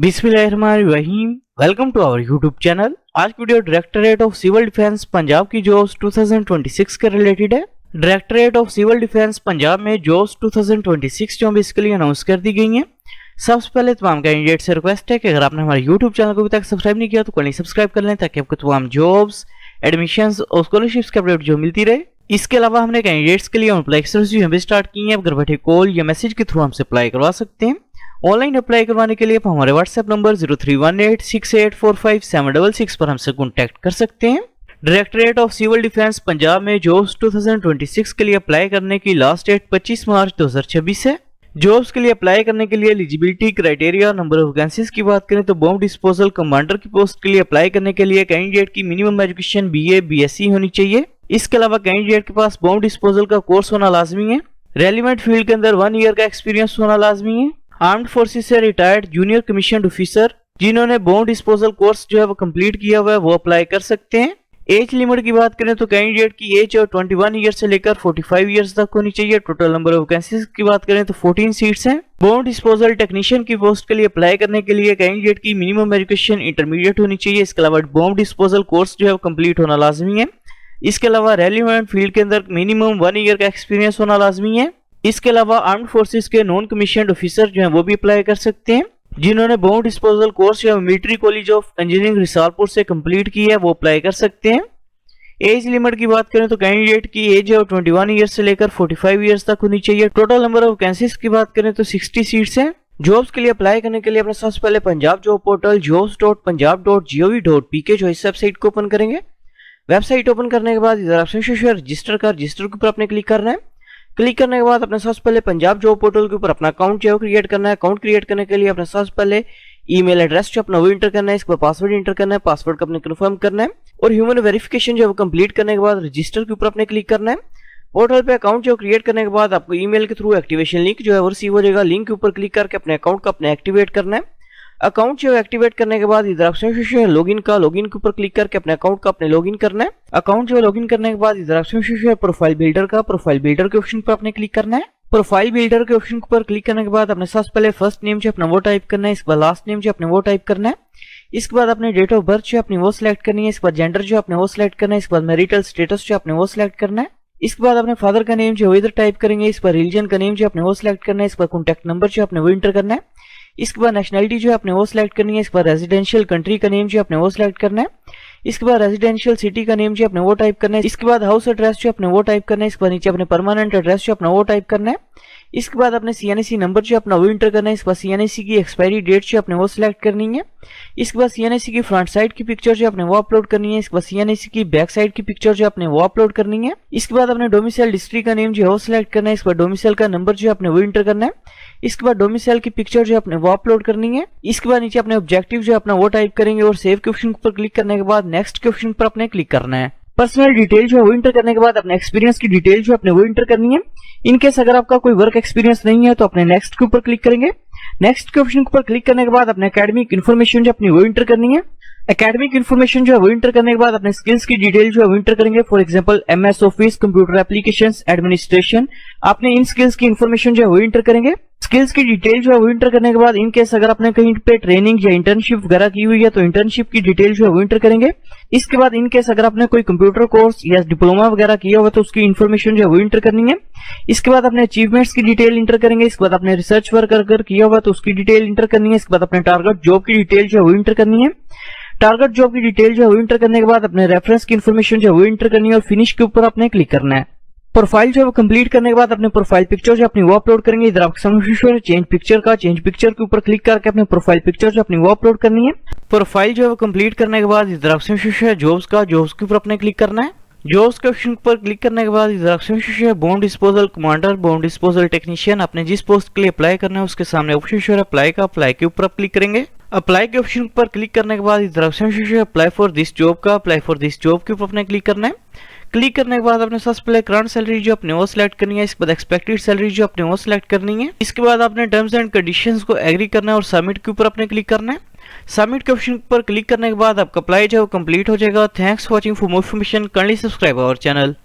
बिस्मिल्लाहिर्रहमानिर्रहीम। Welcome to our YouTube channel. आज की video directorate of civil defence Punjab की जॉब्स 2026 के रिलेटेड है। Directorate of civil defence Punjab में जॉब्स 2026 जो इसके लिए अनाउंस कर दी गई हैं। सबसे पहले तमाम कैंडिडेट से रिक्वेस्ट है कि अगर आपने हमारे यूट्यूब चैनल को अभी तक सब्सक्राइब नहीं किया तो कल सब्सक्राइब कर लें ताकि आपको तमाम जॉब्स, एडमिशंस और स्कॉलरशिप्स की अपडेट जो मिलती रहे। इसके अलावा हमने कैंडिडेट्स के लिए अप्लाई जो भी स्टार्ट की है, घर बैठे कॉल या मैसेज के थ्रू हमसे अप्लाई करवा सकते हैं। ऑनलाइन अप्लाई करवाने के लिए आप हमारे व्हाट्सएप नंबर 031868457666 पर हमसे कॉन्टैक्ट कर सकते हैं। Directorate of civil defence Punjab में जॉब्स 2026 के लिए अप्लाई करने की लास्ट डेट 25 मार्च 2026 है। जॉब्स के लिए अप्लाई करने के लिए eligibility criteria, number of vacancies की बात करें तो बॉम्ब डिस्पोजल कमांडर की पोस्ट के लिए अप्लाई करने के लिए कैंडिडेट की मिनिमम एजुकेशन BA BSc होनी चाहिए। इसके अलावा कैंडिडेट के पास बॉम्ब डिस्पोजल का कोर्स होना लाजमी है। रेलिवेंट फील्ड के अंदर 1 ईयर का एक्सपीरियंस होना लाजमी है। आर्म्ड फोर्सेस से रिटायर्ड जूनियर कमीशन ऑफिसर जिन्होंने बॉम्ब डिस्पोजल कोर्स जो है वो कंप्लीट किया हुआ है वो अप्लाई कर सकते हैं। एज लिमिट की बात करें तो कैंडिडेट की एज 21 ईयर से लेकर 45 ईयर्स तक होनी चाहिए। टोटल नंबर ऑफ वैकेंसीज की बात करें तो 14 सीट्स हैं। बॉम्ब डिस्पोजल टेक्नीशियन की पोस्ट के लिए अप्लाई करने के लिए कैंडिडेट की मिनिमम एजुकेशन इंटरमीडिएट होनी चाहिए। इसके अलावा बॉम्ब डिस्पोजल कोर्स जो है वो कंप्लीट होना लाजमी है। इसके अलावा रेलिवेंट फील्ड के अंदर मिनिमम 1 ईयर का एक्सपीरियंस होना लाजमी है। इसके अलावा आर्म्ड फोर्सेस के नॉन कमीशन्ड ऑफिसर जो हैं वो भी अप्लाई कर सकते हैं। जिन्होंने बॉम्ब डिस्पोजल कोर्स या military college of engineering Risalpur से कंप्लीट की है वो अप्लाई कर सकते हैं। एज लिमिट की बात करें तो कैंडिडेट की एज 21 ईयर से लेकर 45 ईयर्स तक होनी चाहिए। टोटल नंबर ऑफ वैकेंसीज की बात करें तो 60 सीट्स हैं। जॉब्स के लिए अप्लाई करने के लिए अपने सबसे पहले पंजाब जॉब पोर्टल jobs.punjab.gov.pk जो इस वेबसाइट को ओपन करेंगे। वेबसाइट ओपन करने के बाद इधर ऑप्शन रजिस्टर के ऊपर आपने क्लिक करना है। क्लिक करने के बाद अपने सबसे पहले पंजाब जॉब पोर्टल के ऊपर अपना अकाउंट जो है क्रिएट करना है। अकाउंट क्रिएट करने के लिए अपने सबसे पहले ईमेल एड्रेस जो अपना वो इंटर करना है। इसके बाद पासवर्ड इंटर करना है। पासवर्ड को अपने कंफर्म करना है और ह्यूमन वेरिफिकेशन जो है वो कंप्लीट करने के बाद रजिस्टर के ऊपर अपने क्लिक करना है। पोर्टल पे अकाउंट जो क्रिएट करने के बाद आपको ईमेल के थ्रू एक्टिवेशन लिंक जो है वो रिसीव हो जाएगा। लिंक के ऊपर क्लिक करके अपने अकाउंट को अपने एक्टिवेट करना है। अकाउंट जो एक्टिवेट करने के बाद इधर ऑप्शन है लॉगिन के ऊपर क्लिक करके अपने अकाउंट का अपने लॉगिन करना है। अकाउंट जो लॉगिन करने के बाद इधर ऑप्शन है प्रोफाइल बिल्डर के ऑप्शन पर आपने क्लिक करना है। प्रोफाइल बिल्डर के ऑप्शन पर क्लिक करने के बाद अपने सबसे पहले फर्स्ट नेम जो अपना वो टाइप करना है। इसके बाद लास्ट नेम जो अपने वो टाइप करना है। इसके बाद अपने डेट ऑफ बर्थ जो अपनी वो सिलेक्ट करनी है। इसके बाद जेंडर जो अपने वो सिलेक्ट करना है। इसके बाद मैरिटल स्टेटस जो अपने वो सिलेक्ट करना है। इसके बाद अपने फादर का नेम जो इधर टाइप करेंगे। इस पर रिलीजन का नेम जो अपने वो सिलेक्ट करना है। इस पर कॉन्टैक्ट नंबर जो अपने वो इंटर करना है। इसके बाद नेशनलिटी जो अपने वो सिलेक्ट करनी है। इसके बाद रेजिडेंशियल कंट्री का नेम जो अपने वो सिलेक्ट करना है। इसके बाद रेजिडेंशियल सिटी का नेम जो अपने वो टाइप करना है। इसके बाद हाउस एड्रेस जो अपने वो टाइप करना है। इसके बाद नीचे अपने परमानेंट एड्रेस जो अपना वो टाइप करना है। इसके बाद अपने CNC नंबर जो अपना वो इंटर करना है। इसके बाद CNC की एक्सपायरी डेट जो अपने वो सिलेक्ट करनी है। इसके बाद CNC की फ्रंट साइड की पिक्चर जो अपने वो अपलोड करनी है। इसके बाद CNC की बैक साइड की पिक्चर जो अपने वो अपलोड करनी है। इसके बाद अपने डोमिसाइल डिस्ट्रिक्ट का नेम जो है वो सिलेक्ट करना है। इसके बाद डोमिसाइल का नंबर जो अपने वो इंटर करना है। इसके बाद डोमिसाइल की पिक्चर जो अपने वो अपलोड करनी है। इसके बाद नीचे अपने ऑब्जेक्टिव जो अपना वो टाइप करेंगे और सेव के ऑप्शन पर क्लिक करने के बाद नेक्स्ट के ऑप्शन पर अपने क्लिक करना है। पर्सनल डिटेल जो है वो इंटर करने के बाद अपने एक्सपीरियंस की डिटेल जो अपने वो इंटर करनी है। इनकेस अगर आपका कोई वर्क एक्सपीरियंस नहीं है तो अपने नेक्स्ट के ऊपर क्लिक करेंगे। नेक्स्ट के ऑप्शन पर क्लिक करने के बाद अपने एकेडमिक इन्फॉर्मेशन जो अपनी वो इंटर करनी है। एकेडमिक इन्फॉर्मेशन जो है वो इंटर करने के बाद अपने स्किल्स की डिटेल जो है वो इंटर करेंगे। For example MS office, computer applications, administration. आपने इन स्किल्स की इन्फॉर्मेशन जो है वो इंटर करेंगे। स्किल्स की डिटेल जो है वो इंटर करने के बाद इनकेस अगर आपने कहीं पे ट्रेनिंग या इंटर्नशिप वगैरह की हुई है तो इंटर्नशिप की डिटेल जो है वो इंटर करेंगे। इसके बाद इनकेस अगर आपने कोई कंप्यूटर कोर्स या डिप्लोमा वगैरह किया हुआ तो उसकी इन्फॉर्मेशन जो है वो इंटर करनी है। इसके बाद अपने अचीवमेंट्स की डिटेल इंटर करेंगे। इसके बाद अपने रिसर्च वर्क अगर किया हुआ तो उसकी डिटेल इंटर करनी है। इसके बाद अपने टारगेट जॉब की डिटेल जो है वो इंटर करनी है। टारगेट जॉब की डिटेल जो है वो इंटर करने के बाद अपने रेफरेंस की इन्फॉर्मेशन जो है वो इंटर करनी है और फिनिश के ऊपर आपने क्लिक करना है। प्रोफाइल जो है वो कंप्लीट करने के बाद अपने प्रोफाइल पिक्चर जो अपनी वो अपलोड करेंगे। इधर ऑप्शन चेंज पिक्चर के ऊपर क्लिक करके अपने प्रोफाइल पिक्चर जो अपनी वो अपलोड करनी है। प्रोफाइल जो है वो कंप्लीट करने के बाद इधर ऑप्शन जॉब्स के ऊपर अपने क्लिक करना है। जॉब्स के ऑप्शन पर क्लिक करने के बाद इधर option bomb disposal commander, bomb disposal technician. आपने जिस पोस्ट के लिए अप्लाई करना है उसके सामने ऑप्शन अप्लाई के ऊपर आप क्लिक करेंगे। अप्लाई के ऑप्शन पर क्लिक करने के बाद इधर option apply for this job के ऊपर अपने क्लिक करना है। क्लिक करने के बाद अपने सबसे पहले करंट सैलरी जो अपने वो सिलेक्ट करनी है। इसके बाद एक्सपेक्टेड सैलरी जो अपने वो सिलेक्ट करनी है। इसके बाद आपने टर्म्स एंड कंडीशंस को एग्री करना है और सबमिट के ऊपर अपने क्लिक करना है। सबमिट के ऑप्शन पर क्लिक करने के बाद आपका अप्लाई जो है कंप्लीट हो जाएगा। Thanks for watching. For more information kindly subscribe our channel.